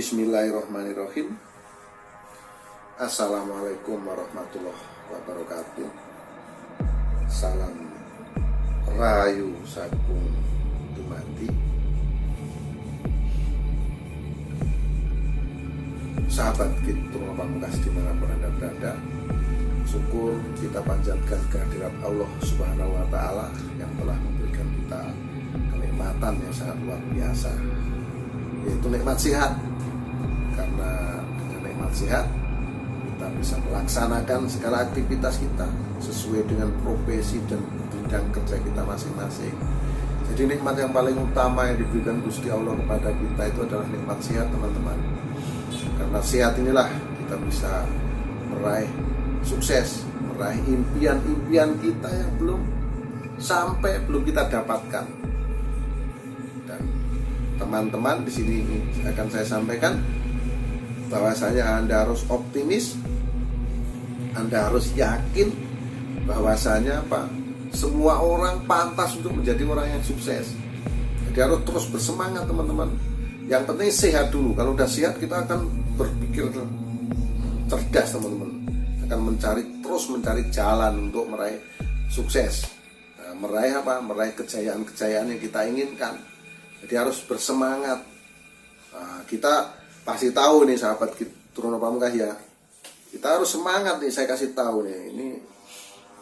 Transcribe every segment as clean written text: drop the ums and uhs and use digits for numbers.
Bismillahirrahmanirrahim. Assalamualaikum warahmatullahi wabarakatuh. Salam rahayu sagung dumadi. Sahabat kita pamungkas dimanapun Anda berada, syukur kita panjatkan kehadirat Allah Subhanahu wa Ta'ala yang telah memberikan kita kenikmatan yang sangat luar biasa, yaitu nikmat sehat. Karena dengan nikmat sehat kita bisa melaksanakan segala aktivitas kita sesuai dengan profesi dan bidang kerja kita masing-masing. Jadi nikmat yang paling utama yang diberikan Gusti Allah kepada kita itu adalah nikmat sehat, teman-teman. Karena sehat inilah kita bisa meraih sukses, meraih impian-impian kita yang belum kita dapatkan. Dan teman-teman, di sini akan saya sampaikan bahwasanya Anda harus optimis, Anda harus yakin bahwasanya semua orang pantas untuk menjadi orang yang sukses. Jadi harus terus bersemangat, teman-teman. Yang penting sehat dulu. Kalau udah sehat kita akan berpikir cerdas, teman-teman. Akan terus mencari jalan untuk meraih sukses. Meraih kejayaan-kejayaan yang kita inginkan. Jadi harus bersemangat. Kita pasti tahu nih, sahabat Turuna Pamungkas ya. Kita harus semangat nih, saya kasih tahu nih. Ini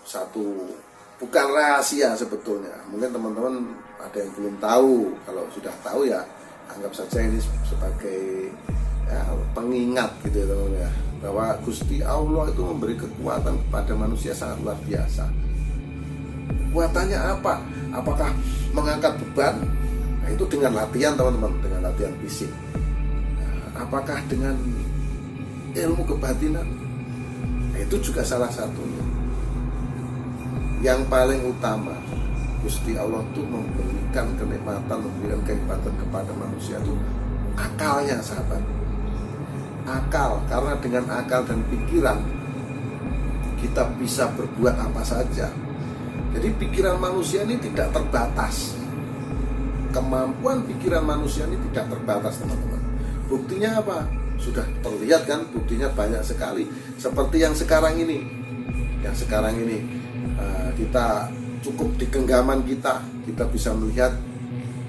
satu bukan rahasia sebetulnya. Mungkin teman-teman ada yang belum tahu. Kalau sudah tahu ya anggap saja ini sebagai pengingat gitu ya, teman-teman ya. Bahwa Gusti Allah itu memberi kekuatan kepada manusia sangat luar biasa. Kekuatannya apa? Apakah mengangkat beban? Nah, itu dengan latihan, teman-teman, dengan latihan fisik. Nah, apakah dengan ilmu kebatinan? Nah, itu juga salah satunya. Yang paling utama, Gusti Allah itu memberikan kenikmatan, memberikan kehebatan kepada manusia itu akalnya, sahabat. Akal, karena dengan akal dan pikiran kita bisa berbuat apa saja. Jadi pikiran manusia ini tidak terbatas. Kemampuan pikiran manusia ini tidak terbatas, teman-teman. Buktinya apa? Sudah terlihat kan, buktinya banyak sekali. Seperti yang sekarang ini. Kita cukup di genggaman kita bisa melihat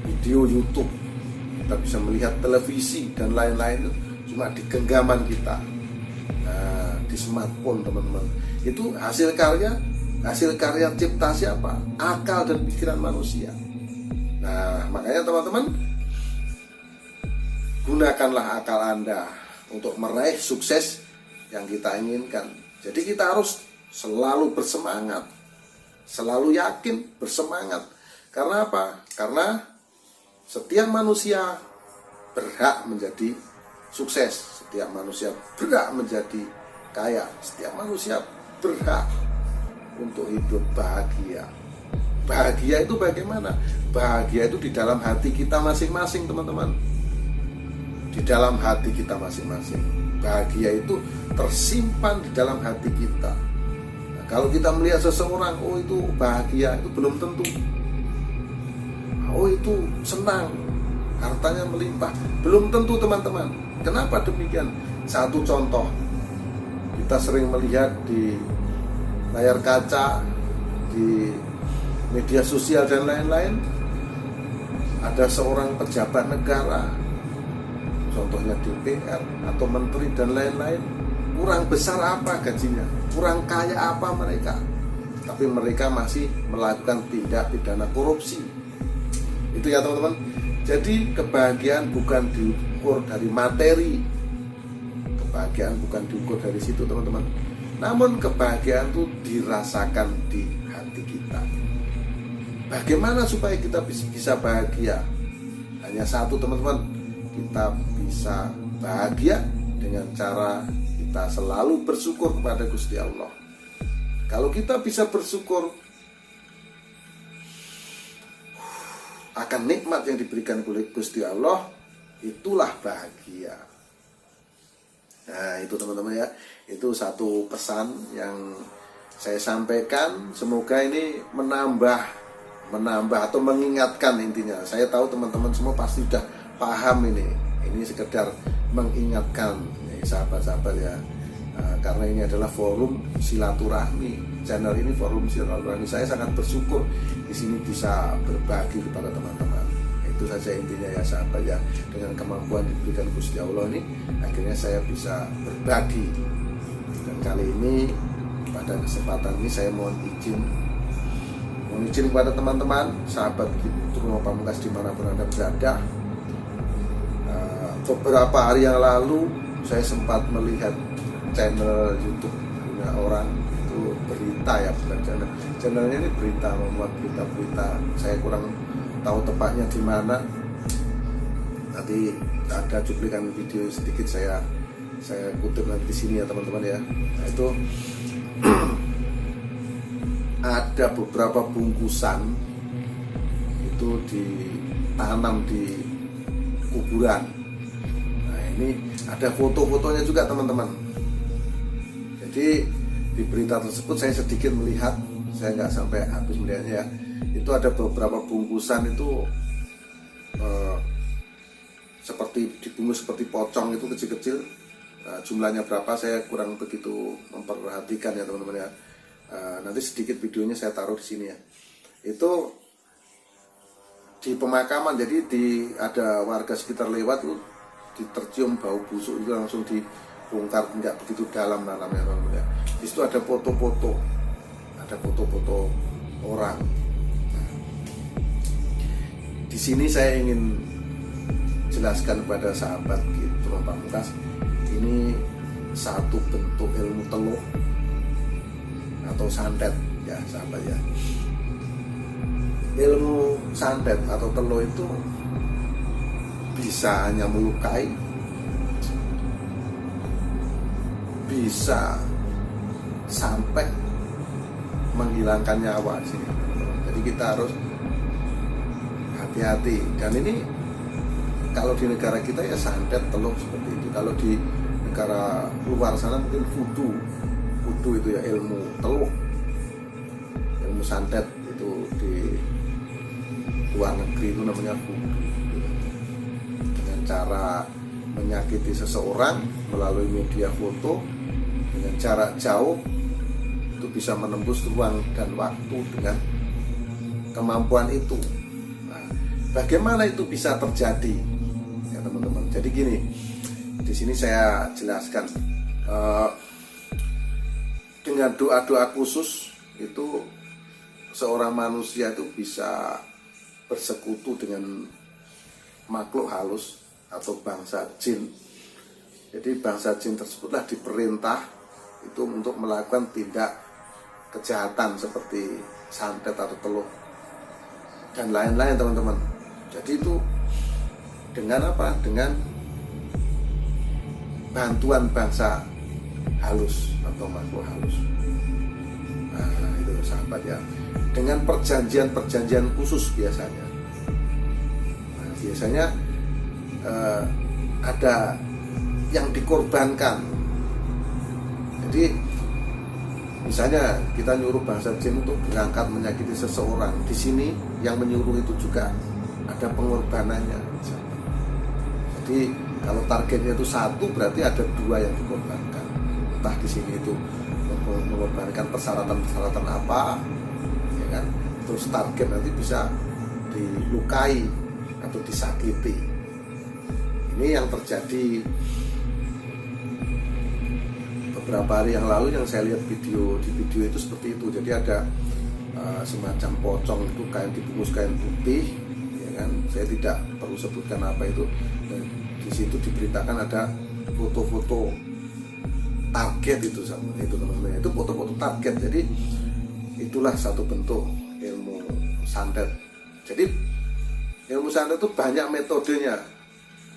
video YouTube, kita bisa melihat televisi dan lain-lain, cuma di genggaman kita. Nah, di smartphone, teman-teman. Itu hasil karya cipta siapa? Akal dan pikiran manusia. Nah, makanya teman-teman, gunakanlah akal Anda untuk meraih sukses yang kita inginkan. Jadi kita harus selalu bersemangat, selalu yakin, bersemangat. Karena apa? Karena setiap manusia berhak menjadi sukses, setiap manusia berhak menjadi kaya, setiap manusia berhak untuk hidup bahagia. Bahagia itu bagaimana? Bahagia itu di dalam hati kita masing-masing, teman-teman. Di dalam hati kita masing-masing. Bahagia itu tersimpan di dalam hati kita. Nah, kalau kita melihat seseorang, oh itu bahagia, itu belum tentu. Oh itu senang, hartanya melimpah, belum tentu, teman-teman. Kenapa demikian? Satu contoh, kita sering melihat di layar kaca, di media sosial dan lain-lain, ada seorang pejabat negara, contohnya DPR atau menteri dan lain-lain, kurang besar apa gajinya, kurang kaya apa mereka, tapi mereka masih melakukan tindak pidana korupsi. Itu ya, teman-teman. Jadi kebahagiaan bukan diukur dari materi, kebahagiaan bukan diukur dari situ, teman-teman. Namun kebahagiaan itu dirasakan di hati kita. Bagaimana supaya kita bisa bahagia? Hanya satu, teman-teman. Kita bisa bahagia dengan cara kita selalu bersyukur kepada Gusti Allah. Kalau kita bisa bersyukur akan nikmat yang diberikan oleh Gusti Allah, itulah bahagia. Nah, itu, teman-teman ya. Itu satu pesan yang saya sampaikan. Semoga ini menambah atau mengingatkan intinya. Saya tahu teman-teman semua pasti sudah paham ini. Ini sekedar mengingatkan sahabat-sahabat ya, karena ini adalah forum silaturahmi. Channel ini forum silaturahmi. Saya sangat bersyukur di sini bisa berbagi kepada teman-teman. Itu saja intinya ya sahabat ya. Dengan kemampuan diberikan Gusti Allah ini, akhirnya saya bisa berbagi. Dan kali ini pada kesempatan ini saya mohon izin kepada teman-teman, sahabat Rumah Pamungkas dimanapun Anda berada. Beberapa hari yang lalu saya sempat melihat channel YouTube punya orang itu berita ya, bukan channelnya ini berita, memuat berita-berita. Saya kurang tahu tepatnya di mana. Nanti ada cuplikan video sedikit saya kutip nanti di sini ya teman-teman ya. Nah, itu ada beberapa bungkusan itu ditanam di kuburan. Nah, ini ada foto-fotonya juga teman-teman. Jadi di berita tersebut saya sedikit melihat, saya nggak sampai habis melihatnya ya. Itu ada beberapa bungkusan itu seperti dibungkus seperti pocong, itu kecil-kecil. Nah, jumlahnya berapa saya kurang begitu memperhatikan ya teman-teman ya. Nanti sedikit videonya saya taruh di sini ya. Itu di pemakaman, jadi ada warga sekitar lewat tuh ditercium bau busuk, itu langsung dibongkar, nggak begitu dalam tanamnya teman-teman ya. Di situ ada foto-foto orang. Nah, di sini saya ingin jelaskan kepada sahabat Rumah Pamungkas, ini satu bentuk ilmu teluh atau santet ya sahabat ya. Ilmu santet atau teluh itu bisa hanya melukai, bisa sampai menghilangkan nyawa di sini. Jadi kita harus hati-hati. Dan ini kalau di negara kita ya santet teluh seperti itu. Kalau di negara luar sana mungkin voodoo itu ya ilmu teluh, ilmu santet itu di luar negeri itu namanya voodoo. Dengan cara menyakiti seseorang melalui media foto dengan jarak jauh, itu bisa menembus ruang dan waktu dengan kemampuan itu. Nah, bagaimana itu bisa terjadi ya teman-teman? Jadi gini, di sini saya jelaskan. Dengan doa-doa khusus itu seorang manusia itu bisa bersekutu dengan makhluk halus atau bangsa jin. Jadi bangsa jin tersebutlah diperintah itu untuk melakukan tindak kejahatan seperti santet atau teluh dan lain-lain teman-teman. Jadi itu dengan apa? Dengan bantuan bangsa halus atau makhluk halus. Nah, itu sahabat ya. Dengan perjanjian khusus biasanya. Nah, biasanya ada yang dikorbankan. Jadi misalnya kita nyuruh bangsa jin untuk berangkat menyakiti seseorang. Di sini yang menyuruh itu juga ada pengorbanannya. Jadi kalau targetnya itu satu, berarti ada dua yang dikorbankan. Entah di sini itu mengorbankan persyaratan apa, ya kan? Terus target nanti bisa dilukai atau disakiti. Ini yang terjadi beberapa hari yang lalu yang saya lihat di video itu seperti itu. Jadi ada semacam pocong itu dibungkus kain putih, ya kan? Saya tidak perlu sebutkan apa itu. Dan di situ diberitakan ada foto-foto target itu teman-teman. Itu foto-foto target. Jadi itulah satu bentuk ilmu santet. Jadi ilmu santet itu banyak metodenya.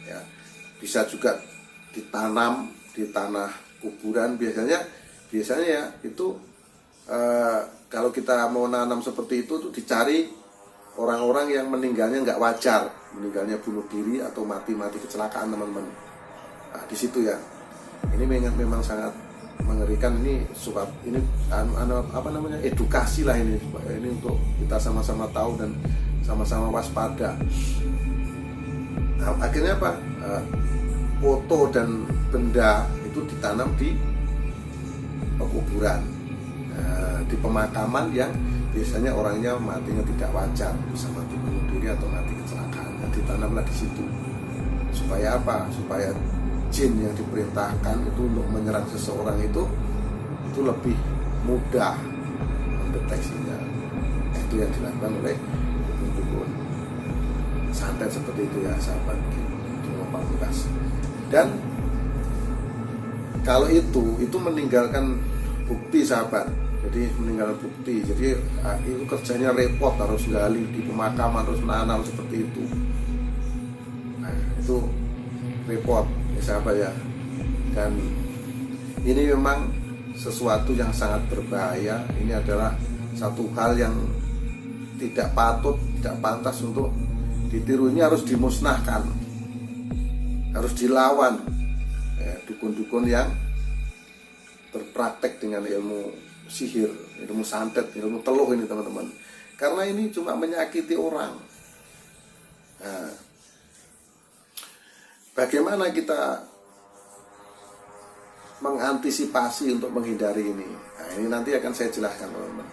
Ya, bisa juga ditanam di tanah kuburan biasanya ya itu kalau kita mau nanam seperti itu tuh dicari orang-orang yang meninggalnya nggak wajar, meninggalnya bunuh diri atau mati kecelakaan teman-teman. Nah, di situ ya. Ini memang sangat mengerikan. Ini edukasi lah ini untuk kita sama-sama tahu dan sama-sama waspada. Nah, akhirnya apa? Foto dan benda itu ditanam di pekuburan, di pemakaman yang biasanya orangnya matinya tidak wajar, bisa mati bunuh diri atau mati kecelakaan. Nah, ditanamlah di situ. Supaya apa? Supaya jin yang diperintahkan itu untuk menyerang seseorang itu lebih mudah mendeteksinya. Itu yang dilakukan oleh dukun-dukun santet seperti itu ya, sahabat Jono Pamungkas. Dan kalau itu meninggalkan bukti, sahabat. Jadi meninggalkan bukti. Jadi itu kerjanya repot, harus gali di pemakaman, harus menanam seperti itu. Nah, itu repot ya, sahabat ya. Dan ini memang sesuatu yang sangat berbahaya. Ini adalah satu hal yang tidak patut, tidak pantas untuk ditiru. Ini harus dimusnahkan, harus dilawan ya, dukun-dukun yang berpraktek dengan ilmu sihir, ilmu santet, ilmu teluh ini teman-teman. Karena ini cuma menyakiti orang. Nah, bagaimana kita mengantisipasi untuk menghindari ini? Nah, ini nanti akan saya jelaskan, teman-teman.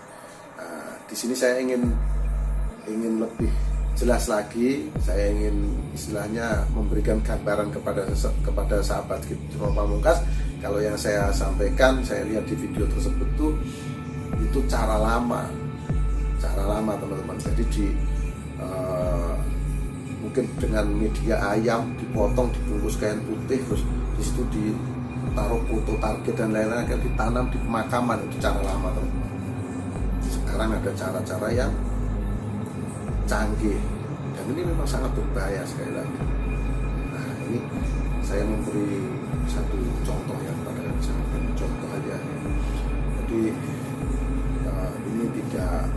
Nah, di sini saya ingin lebih jelas lagi. Saya ingin istilahnya memberikan gambaran kepada sahabat Jono Pamungkas. Kalau yang saya sampaikan, saya lihat di video tersebut itu cara lama teman-teman. Jadi mungkin dengan media ayam dipotong, dibungkus kain putih, terus di situ ditaruh foto target dan lain-lain, akan ditanam di pemakaman. Itu cara lama teman-teman. Sekarang ada cara-cara yang canggih, dan ini memang sangat berbahaya sekali lagi. Nah, ini saya memberi satu contoh yang pada sahabat, contoh aja. Jadi ini tidak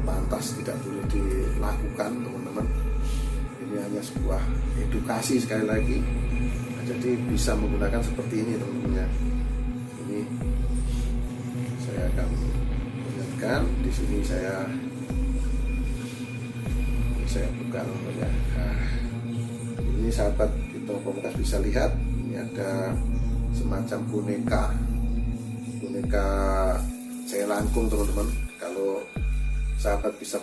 pantas, tidak boleh dilakukan teman-teman. Ini hanya sebuah edukasi sekali lagi. Nah, jadi bisa menggunakan seperti ini teman-teman ya. Ini saya akan perlihatkan di sini, saya buka ya. Nah, ini sahabat Jono Pamungkas bisa lihat, ini ada semacam boneka jelangkung teman-teman. Kalau sahabat bisa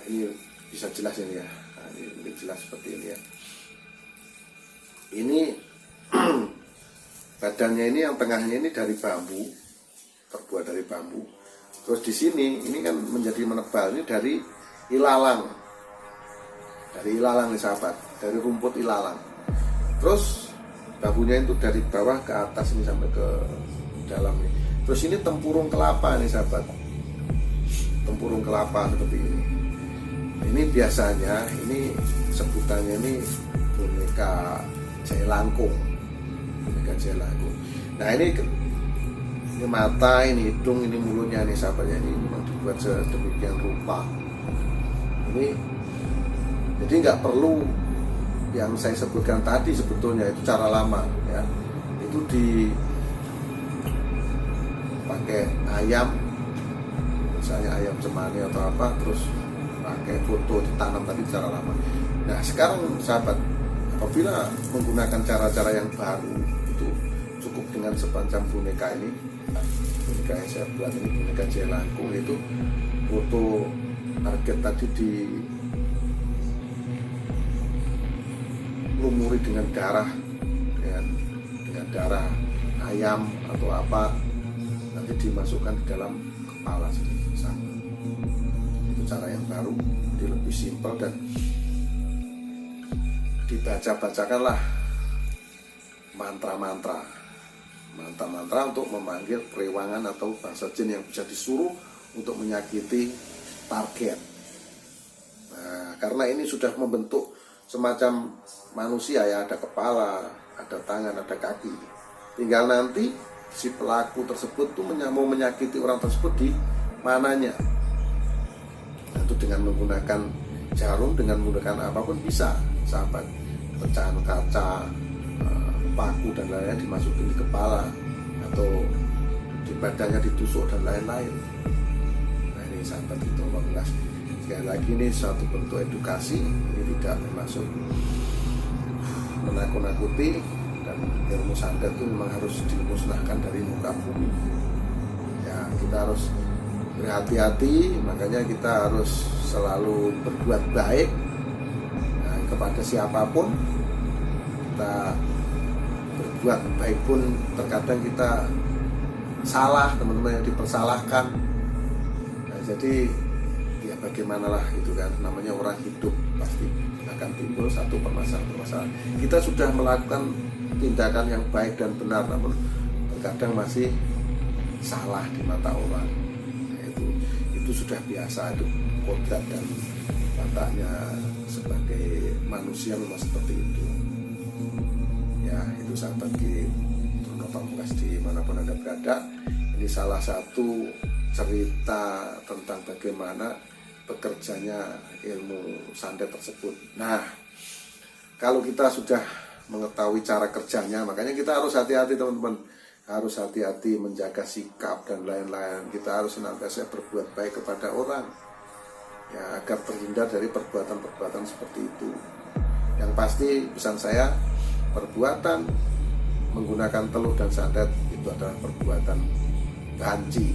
ini bisa jelas ini ya. Nah, ini jelas seperti ini ya. Ini badannya ini, yang tengahnya ini dari bambu, terbuat dari bambu. Terus di sini ini kan menjadi menebal, ini dari ilalang. Dari ilalang nih sahabat, dari rumput ilalang. Terus bambunya itu dari bawah ke atas ini sampai ke dalam nih. Terus ini tempurung kelapa nih sahabat, tempurung kelapa seperti ini. Ini biasanya, ini sebutannya ini boneka jelangkung, Nah ini mata, ini hidung, ini mulutnya nih sahabatnya, ini memang dibuat sedemikian rupa. Ini jadi nggak perlu yang saya sebutkan tadi, sebetulnya itu cara lama ya. Itu dipakai ayam, misalnya ayam cemani atau apa, terus pakai foto ditanam tadi, cara lama. Nah sekarang sahabat, apabila menggunakan cara-cara yang baru, itu cukup dengan semacam boneka ini, boneka yang saya buat ini, boneka jelangkung. Itu foto target tadi dilumuri dengan darah, dengan darah ayam atau apa, nanti dimasukkan di dalam kepala sama. Itu cara yang baru, jadi lebih simpel, dan dibaca-bacakanlah mantra-mantra untuk memanggil perewangan atau bangsa jin yang bisa disuruh untuk menyakiti target. Nah, karena ini sudah membentuk semacam manusia ya, ada kepala, ada tangan, ada kaki. Tinggal nanti si pelaku tersebut tuh mau menyakiti orang tersebut di mananya. Nah, itu dengan menggunakan jarum, dengan menggunakan apapun bisa, sahabat. Pecahan kaca, paku dan lain-lain dimasukin di kepala, atau di badannya ditusuk dan lain-lain. Nah ini sahabat Jono Pamungkas, Sekali lagi ini suatu bentuk edukasi, ini tidak termasuk menakut-nakuti, dan ilmu santet itu memang harus dimusnahkan dari muka bumi. Ya, kita harus berhati-hati, makanya kita harus selalu berbuat baik kepada siapapun. Kita berbuat baik pun terkadang kita salah, teman-teman, yang dipersalahkan. Nah, jadi ya bagaimanlah gitu kan, namanya orang hidup pasti akan timbul satu permasalahan. Kita sudah melakukan tindakan yang baik dan benar, namun terkadang masih salah di mata orang. Nah, itu sudah biasa, itu kodrat dan wataknya sebagai manusia memang seperti itu. Ya, itu sahabat Truno Pamungkas dimanapun Anda berada. Ini salah satu cerita tentang bagaimana bekerjanya ilmu santet tersebut. Nah, kalau kita sudah mengetahui cara kerjanya, makanya kita harus hati-hati, teman-teman. Harus hati-hati menjaga sikap dan lain-lain. Kita harus senantiasa berbuat baik kepada orang, ya, agar terhindar dari perbuatan-perbuatan seperti itu. Yang pasti pesan saya, perbuatan menggunakan teluh dan santet itu adalah perbuatan banci,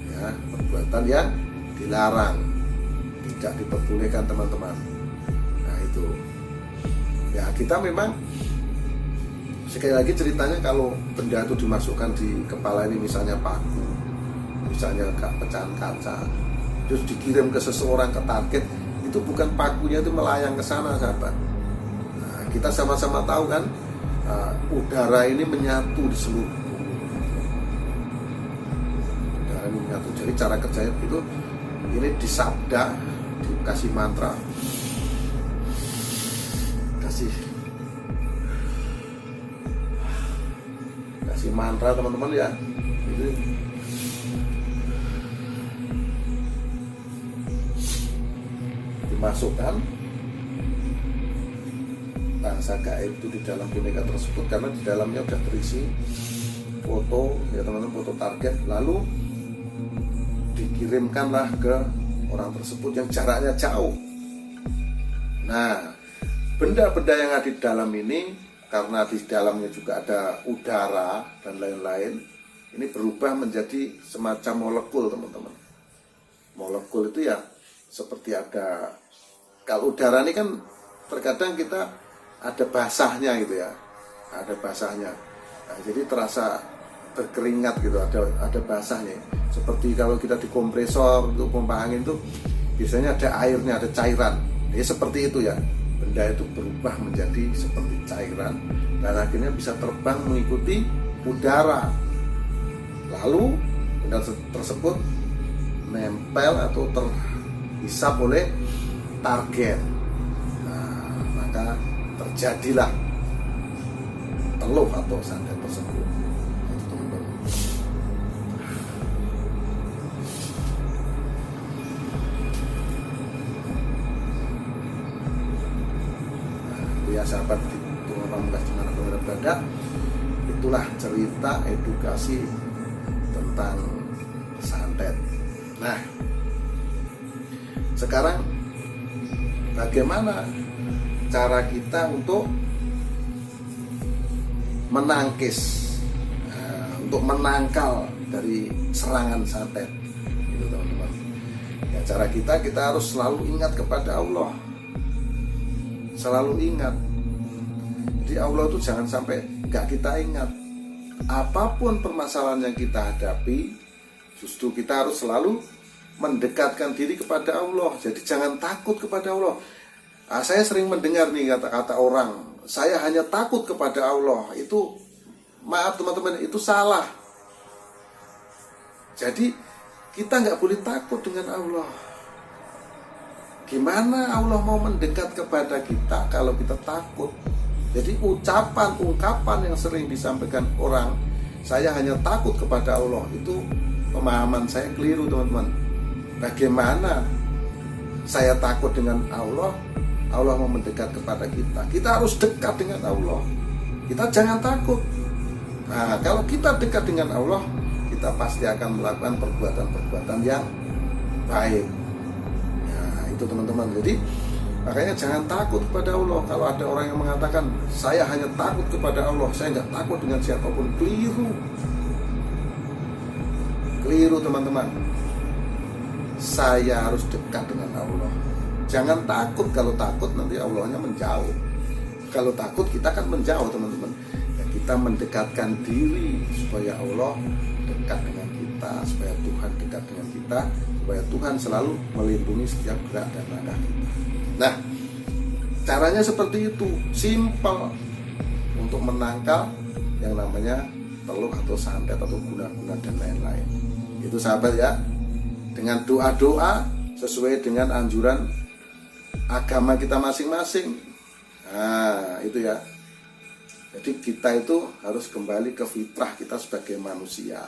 ya, perbuatan yang dilarang, tidak diperbolehkan, teman-teman. Nah, itu ya, kita memang sekali lagi ceritanya, kalau benda itu dimasukkan di kepala ini, misalnya paku, misalnya pecahan kaca, terus dikirim ke seseorang, ke target, itu bukan pakunya itu melayang ke sana, sahabat. Nah, kita sama-sama tahu kan, udara ini menyatu di seluruh tubuh. Udara ini menyatu. Jadi cara kerjanya begitu. Ini disabda, dikasih mantra, kasih mantra, teman-teman, ya. Itu dimasukkan bangsa gaib itu di dalam boneka tersebut, karena di dalamnya sudah terisi foto, ya teman-teman, foto target, lalu dikirimkanlah ke orang tersebut yang jaraknya jauh. Nah, benda-benda yang ada di dalam ini, karena di dalamnya juga ada udara dan lain-lain, ini berubah menjadi semacam molekul, teman-teman. Molekul itu ya seperti ada, kalau udara ini kan terkadang kita ada basahnya gitu ya, ada basahnya. Nah, jadi terasa berkeringat gitu, ada basahnya. Seperti kalau kita di kompresor untuk pompa angin tuh biasanya ada airnya, ada cairan. Ya seperti itu ya. Benda itu berubah menjadi seperti cairan dan akhirnya bisa terbang mengikuti udara. Lalu benda tersebut nempel atau terhisap oleh target. Nah, maka terjadilah teluh atau santet tersebut. Itu, teman-teman. Ya sahabat Truno Pamungkas dimanapun Anda berada, itulah cerita edukasi tentang santet. Nah, sekarang bagaimana cara kita untuk menangkis, untuk menangkal dari serangan santet, itu, teman-teman. Ya, cara kita harus selalu ingat kepada Allah. Selalu ingat. Jadi Allah itu jangan sampai gak kita ingat. Apapun permasalahan yang kita hadapi, justru kita harus selalu mendekatkan diri kepada Allah. Jadi jangan takut kepada Allah. Saya sering mendengar nih kata-kata orang, saya hanya takut kepada Allah. Itu, maaf teman-teman, itu salah. Jadi kita gak boleh takut dengan Allah. Gimana Allah mau mendekat kepada kita kalau kita takut? Jadi ungkapan yang sering disampaikan orang, saya hanya takut kepada Allah, itu pemahaman saya keliru, teman-teman. Bagaimana saya takut dengan Allah, Allah mau mendekat kepada kita? Kita harus dekat dengan Allah. Kita jangan takut. Nah, kalau kita dekat dengan Allah, kita pasti akan melakukan perbuatan-perbuatan yang baik. itu teman-teman. Jadi makanya jangan takut kepada Allah. Kalau ada orang yang mengatakan saya hanya takut kepada Allah, saya nggak takut dengan siapapun, keliru teman-teman. Saya harus dekat dengan Allah. Jangan takut, kalau takut nanti Allahnya menjauh. Kalau takut kita akan menjauh teman-teman. Ya, kita mendekatkan diri supaya Allah dekat dengan kita, supaya Tuhan dekat dengan kita, supaya Tuhan selalu melindungi setiap gerak dan langkah kita. Nah, caranya seperti itu, simpel untuk menangkal yang namanya teluh atau santet atau guna-guna dan lain-lain. Itu sahabat ya, dengan doa-doa sesuai dengan anjuran agama kita masing-masing. Nah, itu ya. Jadi kita itu harus kembali ke fitrah kita sebagai manusia.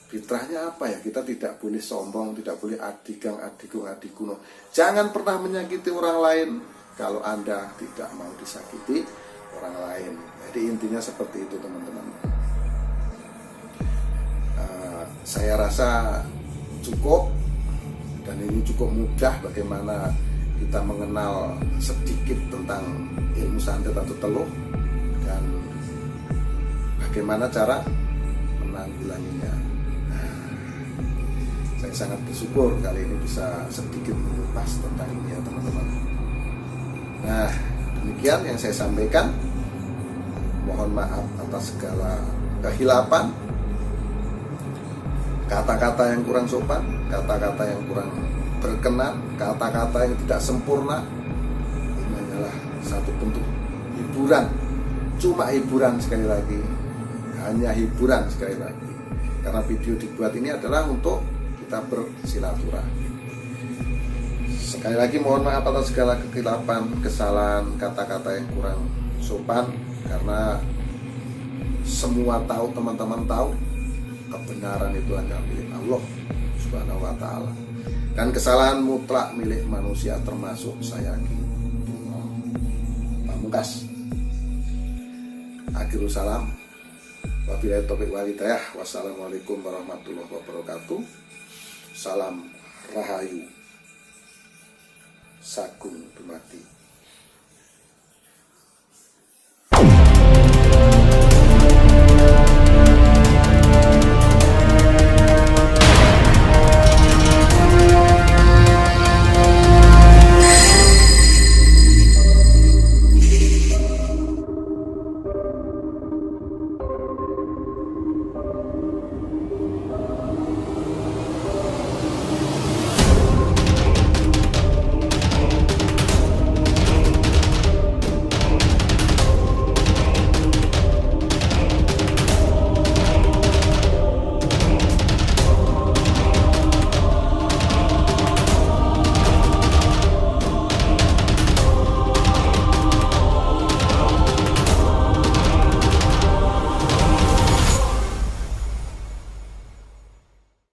Fitrahnya apa ya? Kita tidak boleh sombong, tidak boleh adigang-adikuno. Jangan pernah menyakiti orang lain kalau Anda tidak mau disakiti orang lain. Jadi intinya seperti itu teman-teman. Saya rasa cukup, dan ini cukup mudah bagaimana kita mengenal sedikit tentang ilmu santet atau teluh dan bagaimana cara menanggulanginya. Saya sangat bersyukur kali ini bisa sedikit mengupas tentang ini ya teman-teman. Nah, demikian yang saya sampaikan. Mohon maaf atas segala kehilapan, kata-kata yang kurang sopan, kata-kata yang kurang berkenan, kata-kata yang tidak sempurna. Ini adalah satu bentuk hiburan. Cuma hiburan, sekali lagi, hanya hiburan sekali lagi. Karena video dibuat ini adalah untuk kita bersilaturahmi. Sekali lagi mohon maaf atas segala kekilapan, kesalahan, kata-kata yang kurang sopan. Karena semua tahu, teman-teman tahu, kebenaran itu hanya milik Allah Subhanahu wa ta'ala. Dan kesalahan mutlak milik manusia, termasuk saya Pamungkas. Akhirul salam. Wabillahi taufiq wal hidayah. Wassalamualaikum warahmatullahi wabarakatuh. Salam Rahayu. Sagung Dumadi.